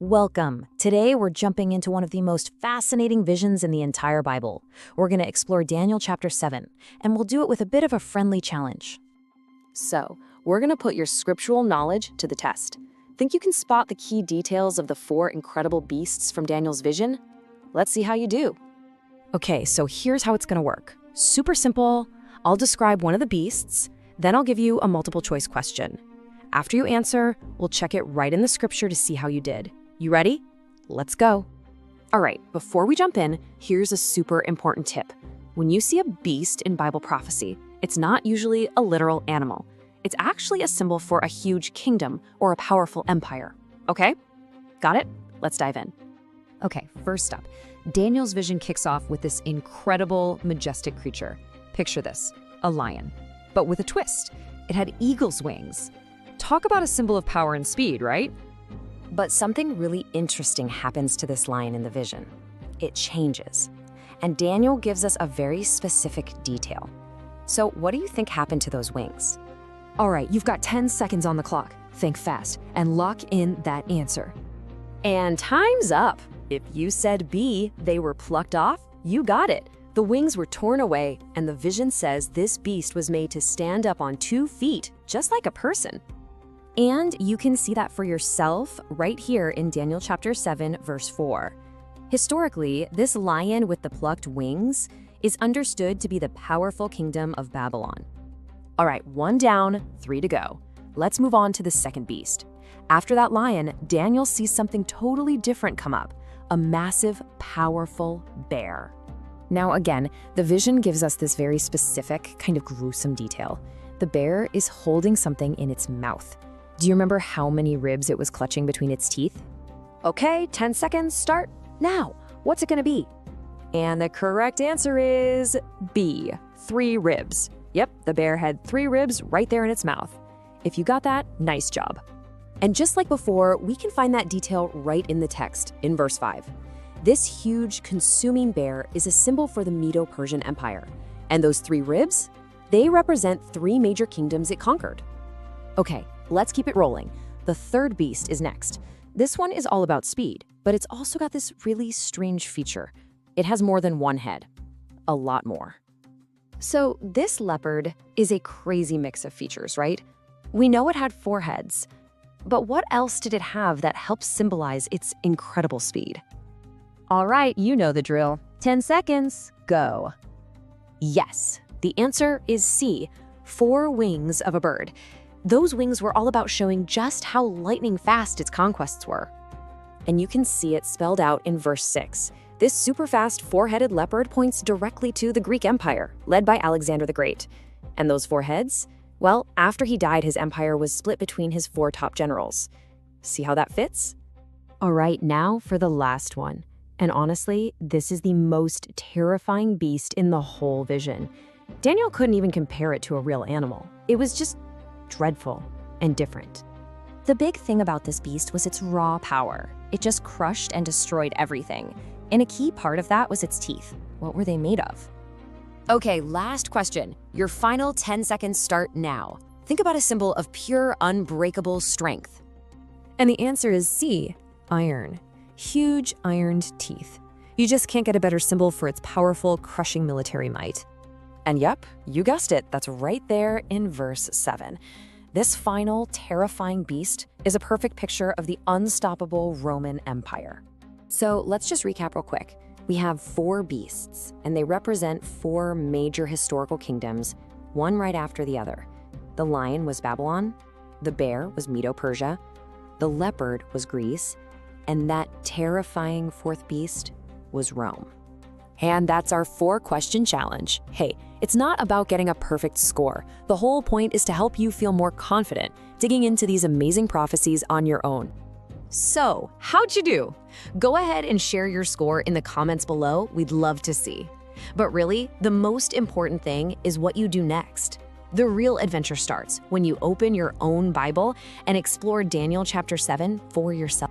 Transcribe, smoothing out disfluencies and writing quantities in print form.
Welcome. Today we're jumping into one of the most fascinating visions in the entire Bible. We're going to explore Daniel chapter 7, and we'll do it with a bit of a friendly challenge. So, we're going to put your scriptural knowledge to the test. Think you can spot the key details of the four incredible beasts from Daniel's vision? Let's see how you do. Okay, so here's how it's going to work. Super simple. I'll describe one of the beasts, then I'll give you a multiple choice question. After you answer, we'll check it right in the scripture to see how you did. You ready? Let's go. All right, before we jump in, here's a super important tip. When you see a beast in Bible prophecy, it's not usually a literal animal. It's actually a symbol for a huge kingdom or a powerful empire. Okay? Got it? Let's dive in. Okay, first up, Daniel's vision kicks off with this incredible, majestic creature. Picture this, a lion, but with a twist. It had eagle's wings. Talk about a symbol of power and speed, right? But something really interesting happens to this lion in the vision. It changes. And Daniel gives us a very specific detail. So what do you think happened to those wings? All right, you've got 10 seconds on the clock. Think fast and lock in that answer. And time's up. If you said B, they were plucked off, you got it. The wings were torn away, and the vision says this beast was made to stand up on 2 feet, just like a person. And you can see that for yourself right here in Daniel chapter 7, verse 4. Historically, this lion with the plucked wings is understood to be the powerful kingdom of Babylon. All right, 1 down, 3 to go. Let's move on to the second beast. After that lion, Daniel sees something totally different come up, a massive, powerful bear. Now again, the vision gives us this very specific, kind of gruesome detail. The bear is holding something in its mouth. Do you remember how many ribs it was clutching between its teeth? Okay, 10 seconds, start now. What's it gonna be? And the correct answer is B, 3 ribs. Yep, the bear had 3 ribs right there in its mouth. If you got that, nice job. And just like before, we can find that detail right in the text, in verse 5. This huge, consuming bear is a symbol for the Medo-Persian Empire. And those 3 ribs, they represent 3 major kingdoms it conquered. Okay, let's keep it rolling. The third beast is next. This one is all about speed, but it's also got this really strange feature. It has more than 1 head. A lot more. So this leopard is a crazy mix of features, right? We know it had 4 heads, but what else did it have that helps symbolize its incredible speed? All right, you know the drill. 10 seconds, go. Yes, the answer is C, 4 wings of a bird. Those wings were all about showing just how lightning fast its conquests were. And you can see it spelled out in verse 6. This super fast 4-headed leopard points directly to the Greek Empire, led by Alexander the Great. And those 4 heads? Well, after he died, his empire was split between his 4 top generals. See how that fits? All right, now for the last one. And honestly, this is the most terrifying beast in the whole vision. Daniel couldn't even compare it to a real animal. It was just dreadful and different. The big thing about this beast was its raw power. It just crushed and destroyed everything. And a key part of that was its teeth. What were they made of? Okay, last question. Your final 10 seconds start now. Think about a symbol of pure, unbreakable strength. And the answer is C, iron. Huge ironed teeth. You just can't get a better symbol for its powerful, crushing military might. And yep, you guessed it, that's right there in verse 7. This final, terrifying beast is a perfect picture of the unstoppable Roman Empire. So let's just recap real quick. We have 4 beasts, and they represent 4 major historical kingdoms, one right after the other. The lion was Babylon, the bear was Medo-Persia, the leopard was Greece, and that terrifying 4th beast was Rome. And that's our 4-question challenge. Hey, it's not about getting a perfect score. The whole point is to help you feel more confident, digging into these amazing prophecies on your own. So, how'd you do? Go ahead and share your score in the comments below. We'd love to see. But really, the most important thing is what you do next. The real adventure starts when you open your own Bible and explore Daniel chapter 7 for yourself.